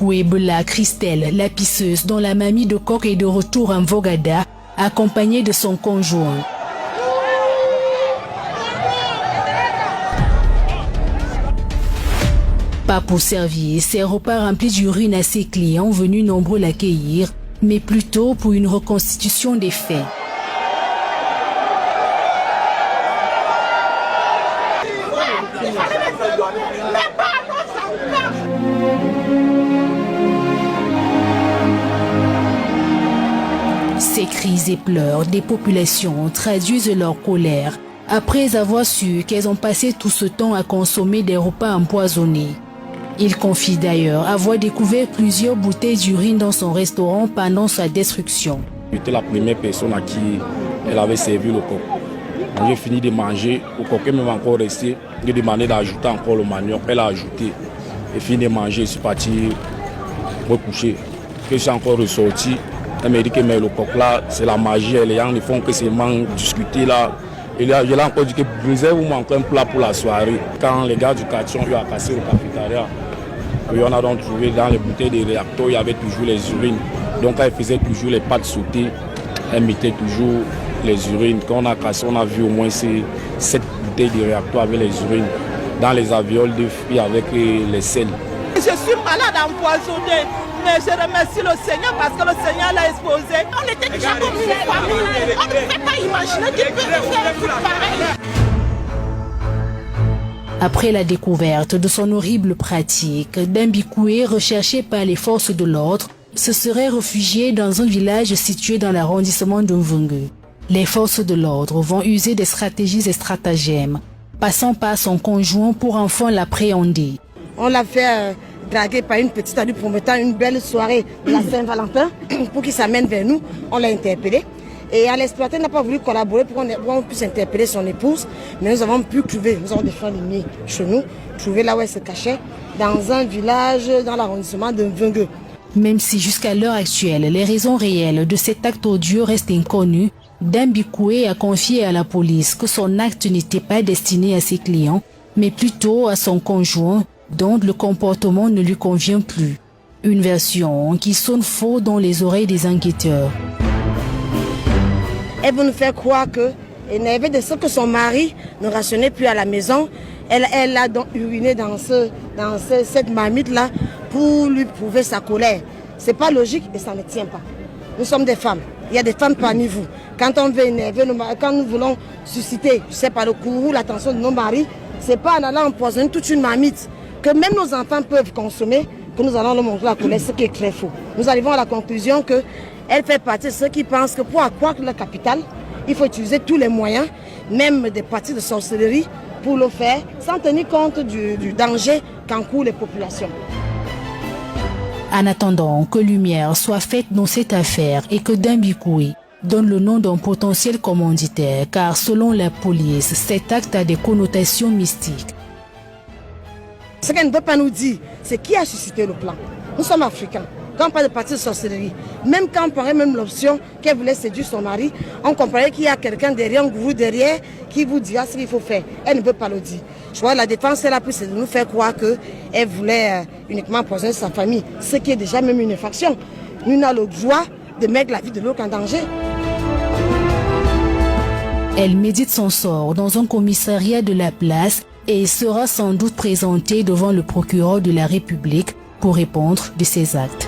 Mbikoué Bela Christelle, la pisseuse dont la mamie de coq est de retour en Vogada, accompagnée de son conjoint. Pas pour servir ces repas remplis d'urine à ses clients venus nombreux l'accueillir, mais plutôt pour une reconstitution des faits. Ces cris et pleurs des populations traduisent leur colère après avoir su qu'elles ont passé tout ce temps à consommer des repas empoisonnés. Il confie d'ailleurs avoir découvert plusieurs bouteilles d'urine dans son restaurant pendant sa destruction. J'étais la première personne à qui elle avait servi le coq. J'ai fini de manger, le coq même encore resté. J'ai demandé d'ajouter encore le manioc, elle a ajouté. J'ai fini de manger, je suis parti me coucher. Quand je suis encore ressorti, elle m'a dit que mais le coq là, c'est la magie, les gens ne font que seulement discuter là. Et là, je l'ai encore dit que réserve-moi encore un plat pour la soirée. Quand les gars du quartier ont eu à casser le cafétéria, on a donc trouvé dans les bouteilles de réacteurs, il y avait toujours les urines. Donc elle faisait toujours les pâtes sautées, elle mettait toujours les urines. Quand on a cassé, on a vu au moins 7 bouteilles de réacteurs avec les urines. Dans les alvéoles de fruits avec les sels. Je suis malade empoisonnée, mais je remercie le Seigneur parce que le Seigneur l'a exposé. On était déjà comme une famille. On ne peut pas imaginer qu'il peut faire un truc pareil. Après la découverte de son horrible pratique, Mbikoué, recherché par les forces de l'ordre, se serait réfugié dans un village situé dans l'arrondissement de Mvungu. Les forces de l'ordre vont user des stratégies et stratagèmes, passant par son conjoint pour enfin l'appréhender. On l'a fait draguer par une petite amie promettant une belle soirée de la Saint-Valentin pour qu'il s'amène vers nous. On l'a interpellé. Et à l'exploitant n'a pas voulu collaborer pour qu'on puisse interpeller son épouse. Mais nous avons pu trouver, nous avons des frères ennemis chez nous, trouver là où elle se cachait, dans un village dans l'arrondissement de Mvungu. Même si jusqu'à l'heure actuelle, les raisons réelles de cet acte odieux restent inconnues, Mbikoué a confié à la police que son acte n'était pas destiné à ses clients, mais plutôt à son conjoint, dont le comportement ne lui convient plus. Une version qui sonne faux dans les oreilles des enquêteurs. Elle veut nous faire croire qu'elle n'avait de ce que son mari ne rationnait plus à la maison. Elle a donc uriné dans cette marmite-là pour lui prouver sa colère. C'est pas logique et ça ne tient pas. Nous sommes des femmes. Il y a des femmes parmi vous. Quand on veut énerver nos maris, quand nous voulons susciter, je sais pas, le courroux, l'attention de nos maris, c'est pas en allant empoisonner toute une marmite que même nos enfants peuvent consommer que nous allons leur montrer la colère, ce qui est très faux. Nous arrivons à la conclusion qu'elle fait partie de ceux qui pensent que pour accroître la capitale, il faut utiliser tous les moyens, même des parties de sorcellerie, pour le faire, sans tenir compte du danger qu'encourent les populations. En attendant que lumière soit faite dans cette affaire et que Mbikoué donne le nom d'un potentiel commanditaire, car selon la police, cet acte a des connotations mystiques. Ce qu'elle ne peut pas nous dire, c'est qui a suscité le plan. Nous sommes africains. Quand on parle de partie de sorcellerie, même quand on prendrait même l'option qu'elle voulait séduire son mari, on comprendrait qu'il y a quelqu'un derrière, un gourou derrière, qui vous dira ce qu'il faut faire. Elle ne peut pas le dire. Je vois la défense, elle a pu de nous faire croire qu'elle voulait uniquement empoisonner sa famille, ce qui est déjà même une infraction. Nous avons le droit de mettre la vie de l'autre en danger. Elle médite son sort dans un commissariat de la place et sera sans doute présentée devant le procureur de la République pour répondre de ses actes.